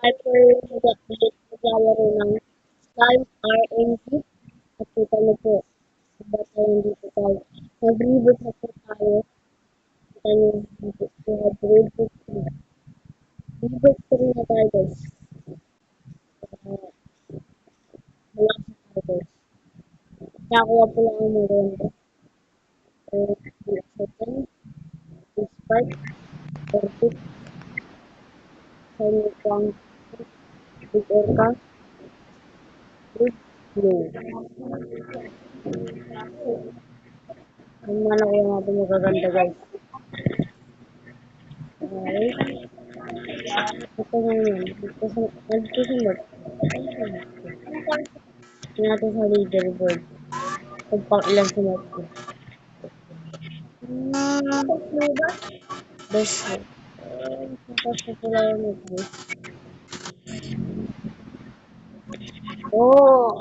Hyper maglalaro ng Slime RNG at kita niyo po, iba tayong dito tayo. Nag-reboot na po tayo. Kita niyo dito po, nag-reboot 3. Reboot 3 na tayo guys. Wala sa tayo guys. Nakakuha po lang ang maganda. Second, Sprite, Perfect, Shiny Pang, Big Orca, Big Blue. Ang mga nakuha natin magaganda guys. Okay. Ito nga yun. Nandito sa map. Tingnan natin sa leaderboard. Kung pang ilan sa map ko. Best map. Tapos na pala yung map ko. Oh!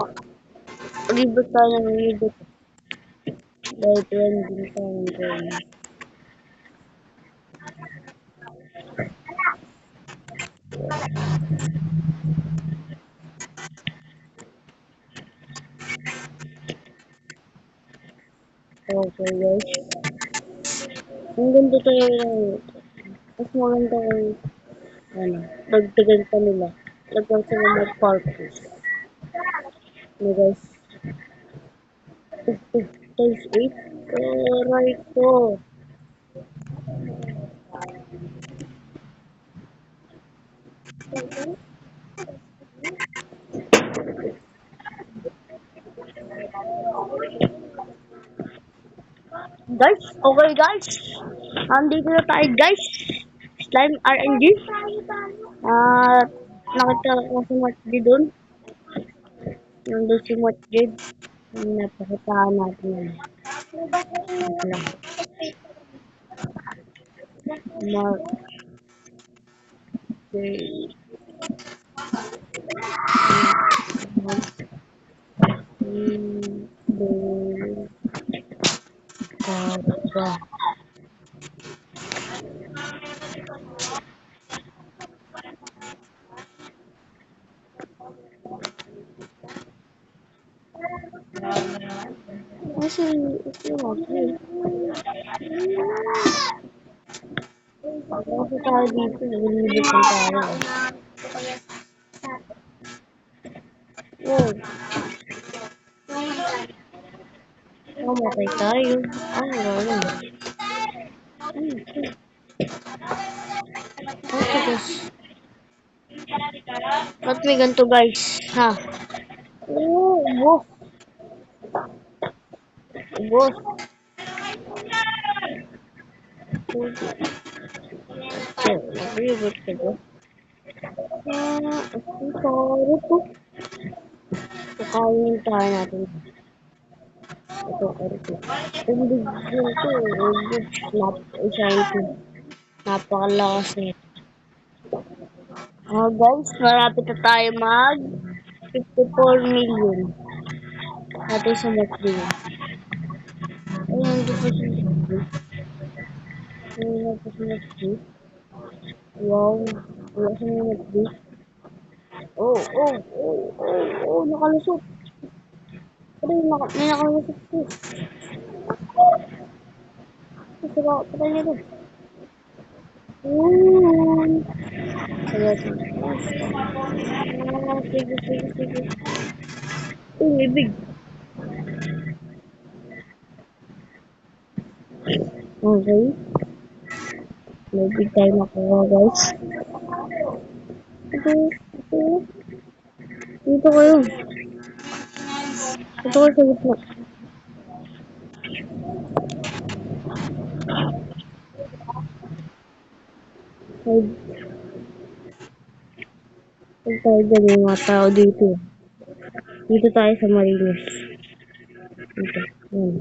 Reboot tayo ng reboot. Dahil trending tayo ng okay guys. Ang ganda tayo yung mas maganda kung ano, dagdagan pa nila. Lagyan sila ng parkour. Ano guys? 50 times 8? Right ko. Guys, okay guys. Andito na tayo guys. Slime RNG. At nakita ko si Match doon. Nandun si Match. Napakitaan natin yan. Wait lang. Mark. Okay. Karga. Kasi, okay. Kasi tayo dito, nililibot ng tayo. Wow. Mamatay tayo. Wala. Okay, guys. Ba't may ganito, guys? Ha? Boss. Boss. Nag-reboot ka ba? Sorry po. Kakainin tayo natin. Ito, ito. Hindi ito. Shiny. Napakalakas nito. Guys, malapit na tayo mag 54 million. Natin sa Macri. Ay, nandito pa sa Macri. Nandito pa sa Macri. Wow. Wala sa Macri. Nakalusot. Pero may nakalusot ko. Patay niya to. Sige. May big. Okay. May big tayo makuha, guys. Ito. Dito kayo. Ito kayo sa gitna. Huwag tayo dyan yung mga tao dito. Dito tayo sa Marinos. Dito. Yan.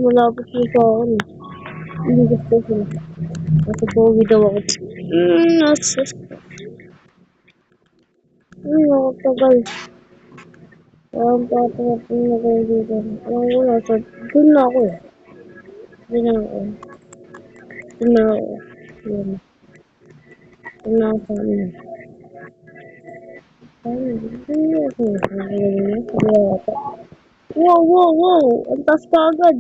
Malapit siya sa akin. Hindi gusto sila. Kasi pogi daw ako. Nasa. Nakatagal. Parang tatapin na kayo dito. Wala. So, dun na ako eh. Dun na ako. Dun na ako. Yun. Dun na ako sa amin. Ay, dun na ako. Wow, wow, wow! Ang taas pa agad.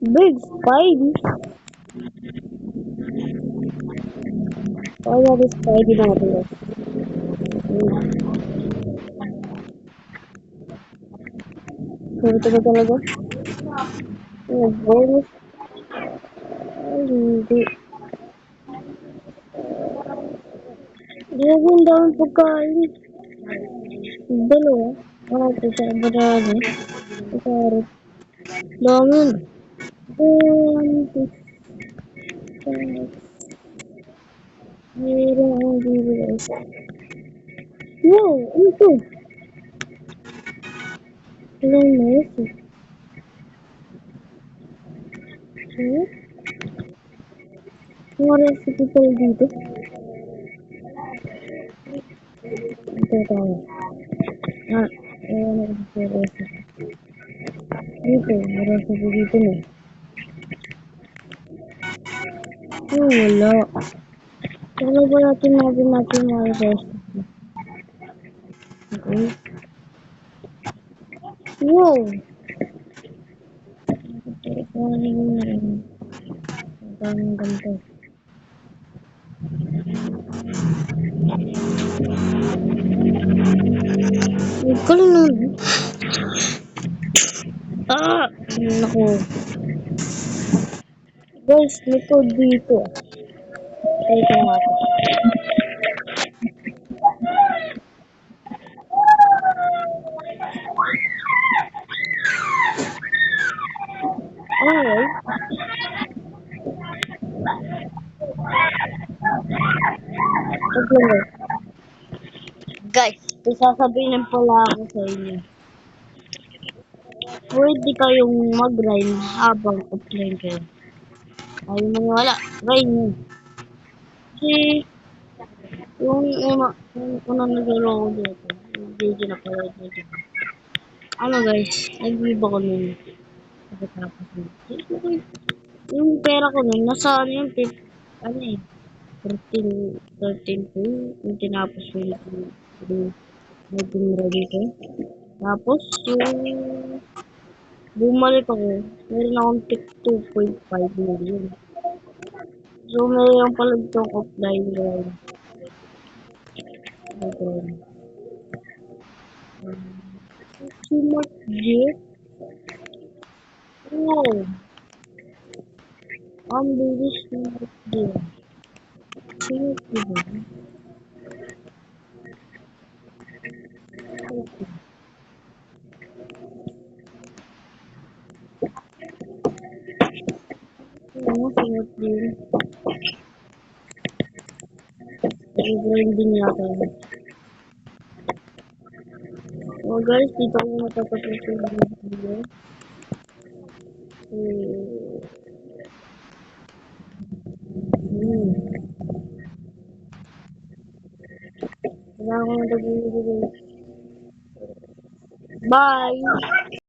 Big Spidey. Kaya big Spidey natin guys. Ganito ba talaga? Bonus. Ay, hindi. Grabe ang daming pagkain. Dalawa. Ito sa barado. Carrot. Dami yun. 1, 2, 5. Meron akong bibigay. Wow! Ano to? Ilang mais eh. Hmm? Mga recipe pala dito. Ito tayo. Ayan ako sa recipe. Dito, may recipe dito na. Wala. Wala ba natin mga recipe? Okay. Wow! Ano yung meron? Ang daming ganito. Ang galing nun. Ah! Naku. Guys, may code dito. Ito nga ito. Okay. Okay. Guys, sasabihin pala ako sa inyo. Pwede kayong mag-rhyme habang offline kayo. Ayaw mo wala. Rhyme mo. Kasi yung una naglaro ko dito. Yung video na pala dito. Ano guys, nag-give ako nun. Pagkatapos nun. Yung pera ko nun, nasa ano yung tip, ano eh, 13 po. Yung tinapos ko yung naging ready ko. Tapos, yung bumalik ako, meron akong tip 2.5 million. So, meron pala itong offline guys. Okay. Smart Jet? Wow! Ang bilis Smart Jet. Smart Jet. Ano, Smart Jet? Grinding yata yun. Oh guys, dito ko matatapos yung video. Kailangan ko na guys. Bye!